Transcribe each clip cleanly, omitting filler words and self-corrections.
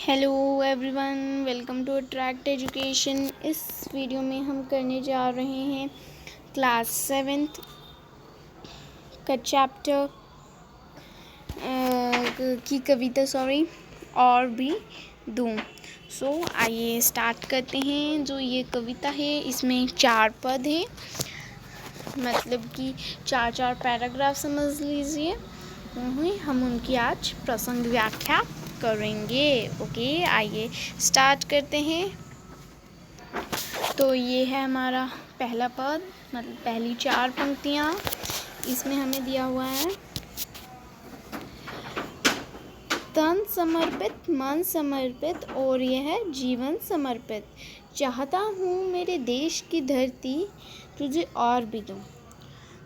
Hello everyone, welcome to attract education. इस video में हम करने जा रहे हैं क्लास 7th का चैप्टर की कविता और भी दूँ। आइए स्टार्ट करते हैं। जो ये कविता है इसमें 4 पद हैं, मतलब कि 4 पैराग्राफ समझ लीजिए। हम उनकी आज प्रसंग व्याख्या करेंगे। ओके, आइए स्टार्ट करते हैं। तो ये है हमारा पहला पद, मतलब पहली 4 पंक्तियाँ। इसमें हमें दिया हुआ है तन समर्पित, मन समर्पित और यह जीवन समर्पित। चाहता हूँ मेरे देश की धरती तुझे और भी दूँ।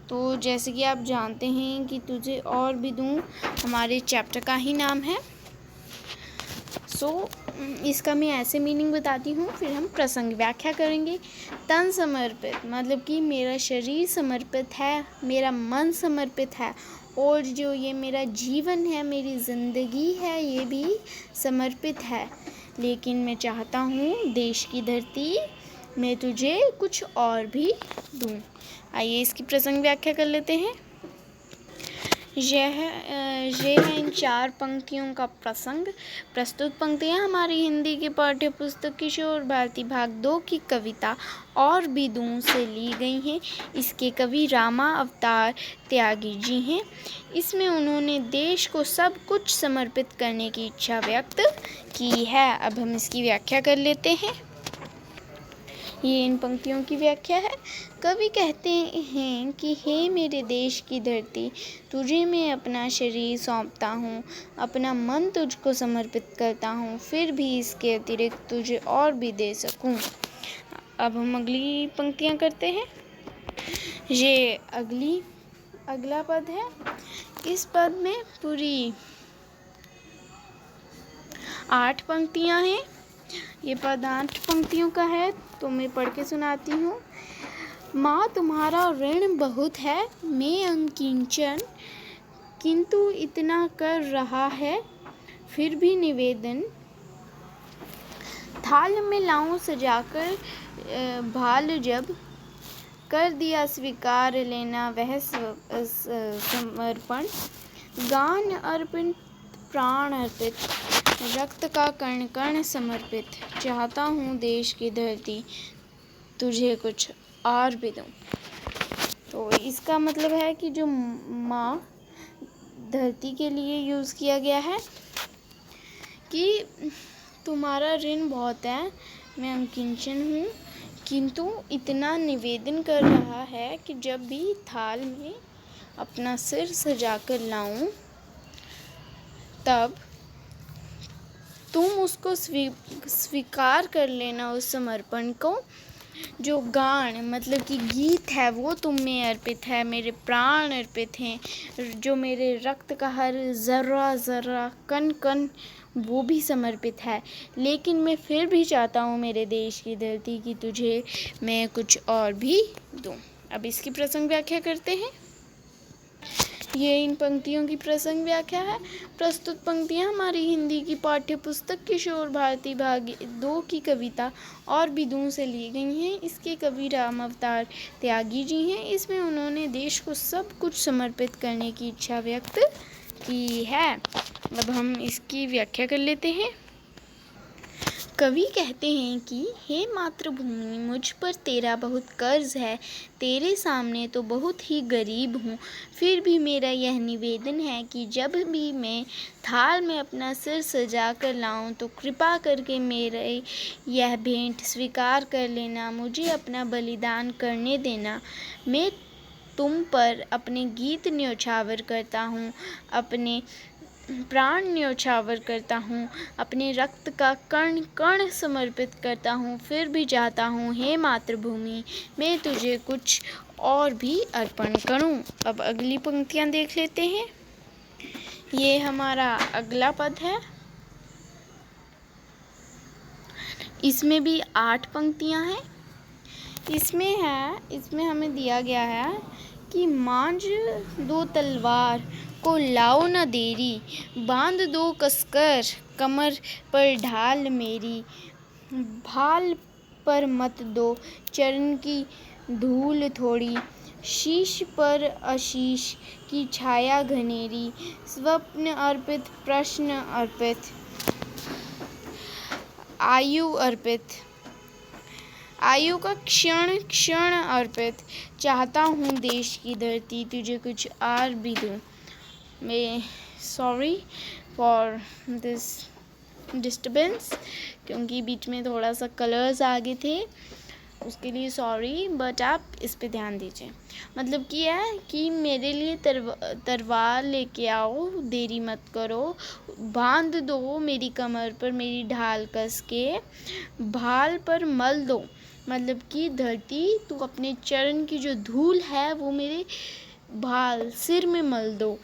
तो जैसे कि आप जानते हैं कि तुझे और भी दूँ हमारे चैप्टर का ही नाम है। इसका मैं ऐसे मीनिंग बताती हूँ, फिर हम प्रसंग व्याख्या करेंगे। तन समर्पित मतलब कि मेरा शरीर समर्पित है, मेरा मन समर्पित है, और जो ये मेरा जीवन है, मेरी ज़िंदगी है, ये भी समर्पित है। लेकिन मैं चाहता हूँ देश की धरती मैं तुझे कुछ और भी दूँ। आइए इसकी प्रसंग व्याख्या कर लेते हैं। ये है इन 4 पंक्तियों का प्रसंग। प्रस्तुत पंक्तियाँ हमारी हिंदी की पाठ्य पुस्तक किशोर भारती भाग 2 की कविता और भी दूँ से ली गई हैं। इसके कवि रामा अवतार त्यागी जी हैं। इसमें उन्होंने देश को सब कुछ समर्पित करने की इच्छा व्यक्त की है। अब हम इसकी व्याख्या कर लेते हैं। ये इन पंक्तियों की व्याख्या है। कवि कहते हैं कि हे मेरे देश की धरती, तुझे मैं अपना शरीर सौंपता हूँ, अपना मन तुझको समर्पित करता हूँ, फिर भी इसके अतिरिक्त तुझे और भी दे सकूँ। अब हम अगली पंक्तियाँ करते हैं। ये अगला पद है। इस पद में पूरी 8 पंक्तियाँ हैं। ये पद 8 पंक्तियों का है, तो मैं पढ़ के सुनाती हूँ। माँ तुम्हारा ऋण बहुत है, मैं अनकिंचन, किंतु इतना कर रहा है फिर भी निवेदन। थाल में लाऊं सजाकर भाल, जब कर दिया स्वीकार लेना वह समर्पण। गान अर्पित, प्राण अर्पित, रक्त का कण कण समर्पित। चाहता हूँ देश की धरती तुझे कुछ और भी दूँ। तो इसका मतलब है कि जो माँ धरती के लिए यूज़ किया गया है कि तुम्हारा ऋण बहुत है, मैं अनकिंचन हूँ, किंतु इतना निवेदन कर रहा है कि जब भी थाल में अपना सिर सजाकर लाऊं, तब तुम उसको स्वीकार कर लेना, उस समर्पण को। जो गान मतलब कि गीत है वो तुम में अर्पित है, मेरे प्राण अर्पित हैं, जो मेरे रक्त का हर ज़र्रा ज़र्रा कण कण वो भी समर्पित है। लेकिन मैं फिर भी चाहता हूँ मेरे देश की धरती की तुझे मैं कुछ और भी दूँ। अब इसकी प्रसंग व्याख्या करते हैं। ये इन पंक्तियों की प्रसंग व्याख्या है। प्रस्तुत पंक्तियाँ हमारी हिंदी की पाठ्य पुस्तक किशोर भारती भाग 2 की कविता और भी दूँ से ली गई हैं। इसके कवि राम अवतार त्यागी जी हैं। इसमें उन्होंने देश को सब कुछ समर्पित करने की इच्छा व्यक्त की है। अब हम इसकी व्याख्या कर लेते हैं। कवि कहते हैं कि हे मातृभूमि, मुझ पर तेरा बहुत कर्ज है, तेरे सामने तो बहुत ही गरीब हूँ, फिर भी मेरा यह निवेदन है कि जब भी मैं थाल में अपना सिर सजा कर लाऊं तो कृपा करके मेरे यह भेंट स्वीकार कर लेना, मुझे अपना बलिदान करने देना। मैं तुम पर अपने गीत न्योछावर करता हूँ, अपने प्राण न्योछावर करता हूँ, अपने रक्त का कण कण समर्पित करता हूँ, फिर भी चाहता हूँ हे मातृभूमि मैं तुझे कुछ और भी अर्पण करूँ। अब अगली पंक्तियाँ देख लेते हैं। ये हमारा अगला पद है। इसमें भी 8 पंक्तियाँ हैं। इसमें हमें दिया गया है कि मांझ दो तलवार को लाओ न देरी, बांध दो कसकर कमर पर ढाल मेरी। भाल पर मत दो चरण की धूल थोड़ी, शीश पर आशीष की छाया घनेरी। स्वप्न अर्पित, प्रश्न अर्पित, आयु अर्पित, आयु का क्षण क्षण अर्पित। चाहता हूँ देश की धरती तुझे कुछ और भी दूँ। मैं सॉरी फॉर दिस डिस्टर्बेंस, क्योंकि बीच में थोड़ा सा कलर्स आगे थे, उसके लिए सॉरी, बट आप इस पे ध्यान दीजिए। मतलब कि है कि मेरे लिए तलवार लेके आओ, देरी मत करो, बांध दो मेरी कमर पर मेरी ढाल कस के, भाल पर मल दो, मतलब कि धरती तू अपने चरण की जो धूल है वो मेरे भाल सिर में मल दो,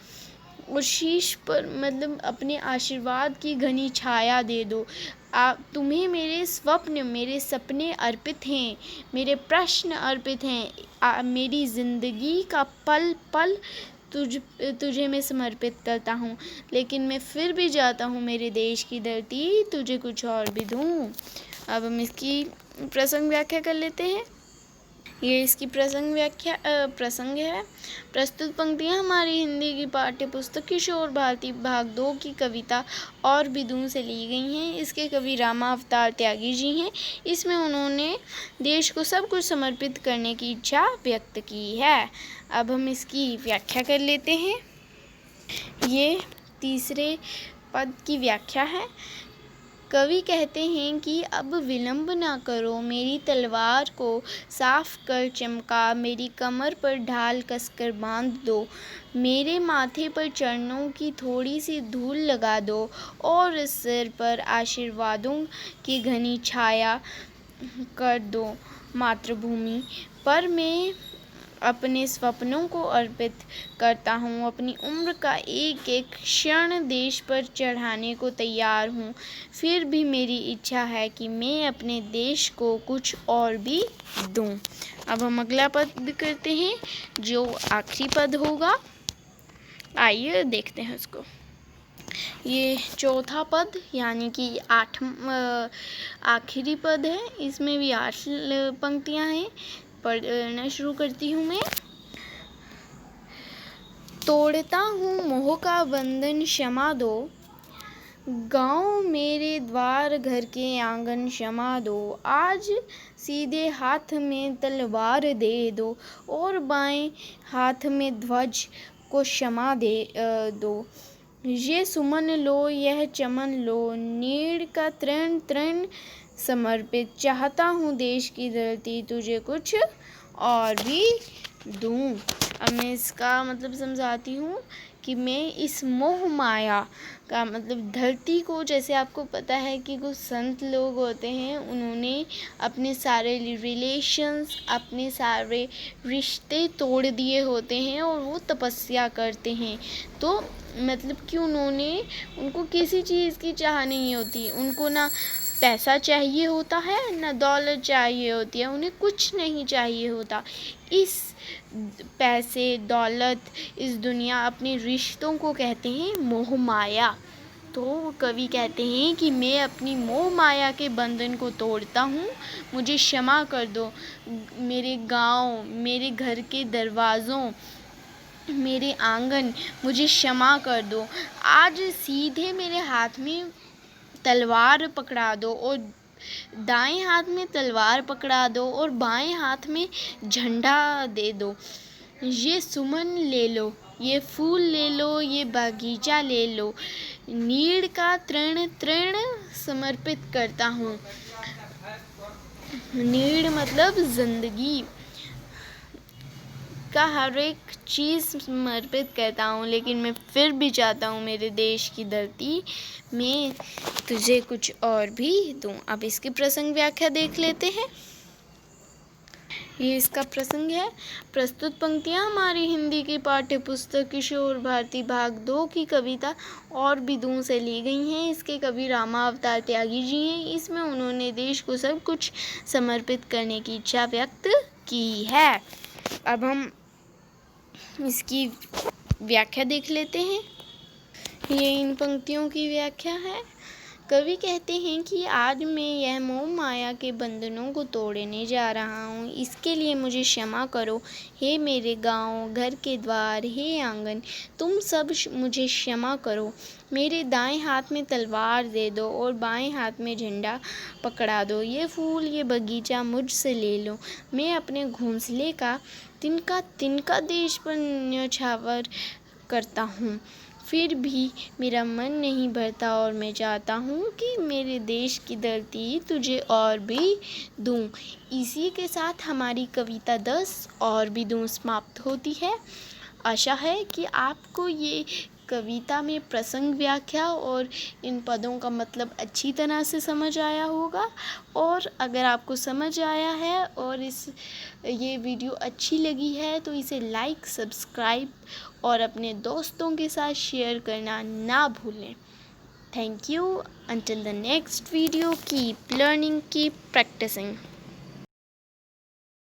और शीश पर मतलब अपने आशीर्वाद की घनी छाया दे दो। तुम्हें मेरे स्वप्न, मेरे सपने अर्पित हैं, मेरे प्रश्न अर्पित हैं, मेरी ज़िंदगी का पल पल तुझे मैं समर्पित करता हूँ। लेकिन मैं फिर भी जाता हूँ मेरे देश की धरती तुझे कुछ और भी दूँ। अब हम इसकी प्रसंग व्याख्या कर लेते हैं। ये इसकी प्रसंग है। प्रस्तुत पंक्तियाँ हमारी हिंदी की पाठ्य पुस्तक किशोर भारती भाग 2 की कविता और भी दूँ से ली गई हैं। इसके कवि रामावतार त्यागी जी हैं। इसमें उन्होंने देश को सब कुछ समर्पित करने की इच्छा व्यक्त की है। अब हम इसकी व्याख्या कर लेते हैं। ये तीसरे पद की व्याख्या है। कवि कहते हैं कि अब विलंब ना करो, मेरी तलवार को साफ कर चमका, मेरी कमर पर ढाल कसकर बांध दो, मेरे माथे पर चरणों की थोड़ी सी धूल लगा दो, और सिर पर आशीर्वादों की घनी छाया कर दो। मातृभूमि पर मैं अपने सपनों को अर्पित करता हूँ, अपनी उम्र का एक एक क्षण देश पर चढ़ाने को तैयार हूँ। फिर भी मेरी इच्छा है कि मैं अपने देश को कुछ और भी दूँ। अब हम अगला पद करते हैं जो आखिरी पद होगा। आइए देखते हैं उसको। ये चौथा पद यानी कि आखिरी पद है। इसमें भी 8 पंक्तियाँ हैं। पढ़ना शुरू करती हूँ मैं। तोड़ता हूँ मोह का बंधन क्षमा दो, गाँव मेरे द्वार घर के आंगन क्षमा दो। आज सीधे हाथ में तलवार दे दो, और बाएं हाथ में ध्वज को क्षमा दे दो। ये सुमन लो, यह चमन लो, नीड़ का तृण तृण समर्पित। चाहता हूँ देश की धरती तुझे कुछ और भी दूँ। अब मैं इसका मतलब समझाती हूँ कि मैं इस मोह माया का मतलब धरती को, जैसे आपको पता है कि कुछ संत लोग होते हैं, उन्होंने अपने सारे रिलेशंस, अपने सारे रिश्ते तोड़ दिए होते हैं और वो तपस्या करते हैं। तो मतलब कि उनको किसी चीज़ की चाह नहीं होती, उनको ना पैसा चाहिए होता है ना दौलत चाहिए होती है, उन्हें कुछ नहीं चाहिए होता। इस पैसे दौलत, इस दुनिया, अपने रिश्तों को कहते हैं मोह माया। तो कवि कहते हैं कि मैं अपनी मोह माया के बंधन को तोड़ता हूँ, मुझे क्षमा कर दो। मेरे गांव, मेरे घर के दरवाज़ों, मेरे आंगन, मुझे क्षमा कर दो। आज सीधे मेरे हाथ में तलवार पकड़ा दो, और दाएं हाथ में तलवार पकड़ा दो और बाएं हाथ में झंडा दे दो। ये सुमन ले लो, ये फूल ले लो, ये बगीचा ले लो, नीड़ का तृण तृण समर्पित करता हूँ। नीड़ मतलब जिंदगी का हर एक चीज़ समर्पित करता हूँ, लेकिन मैं फिर भी चाहता हूँ मेरे देश की धरती में तुझे कुछ और भी दूँ। अब इसकी प्रसंग व्याख्या देख लेते हैं। ये इसका प्रसंग है। प्रस्तुत पंक्तियाँ हमारी हिंदी की पाठ्य पुस्तक किशोर भारती भाग 2 की कविता और भी दूँ से ली गई हैं। इसके कवि रामावतार त्यागी जी हैं। इसमें उन्होंने देश को सब कुछ समर्पित करने की इच्छा व्यक्त की है। अब हम इसकी व्याख्या देख लेते हैं। ये इन पंक्तियों की व्याख्या है। कवि कहते हैं कि आज मैं यह मोह माया के बंधनों को तोड़ने जा रहा हूँ, इसके लिए मुझे क्षमा करो। हे मेरे गांव, घर के द्वार, हे आंगन, तुम सब मुझे क्षमा करो। मेरे दाएं हाथ में तलवार दे दो और बाएं हाथ में झंडा पकड़ा दो। ये फूल, ये बगीचा मुझसे ले लो। मैं अपने घोंसले का तिनका तिनका देश पर न्यौछावर करता हूँ, फिर भी मेरा मन नहीं भरता और मैं चाहता हूँ कि मेरे देश की धरती तुझे और भी दूँ। इसी के साथ हमारी कविता 10 और भी दूँ समाप्त होती है। आशा है कि आपको ये कविता में प्रसंग व्याख्या और इन पदों का मतलब अच्छी तरह से समझ आया होगा। और अगर आपको समझ आया है और ये वीडियो अच्छी लगी है तो इसे लाइक, सब्सक्राइब और अपने दोस्तों के साथ शेयर करना ना भूलें। Thank you. Until the next video, keep learning, keep practicing.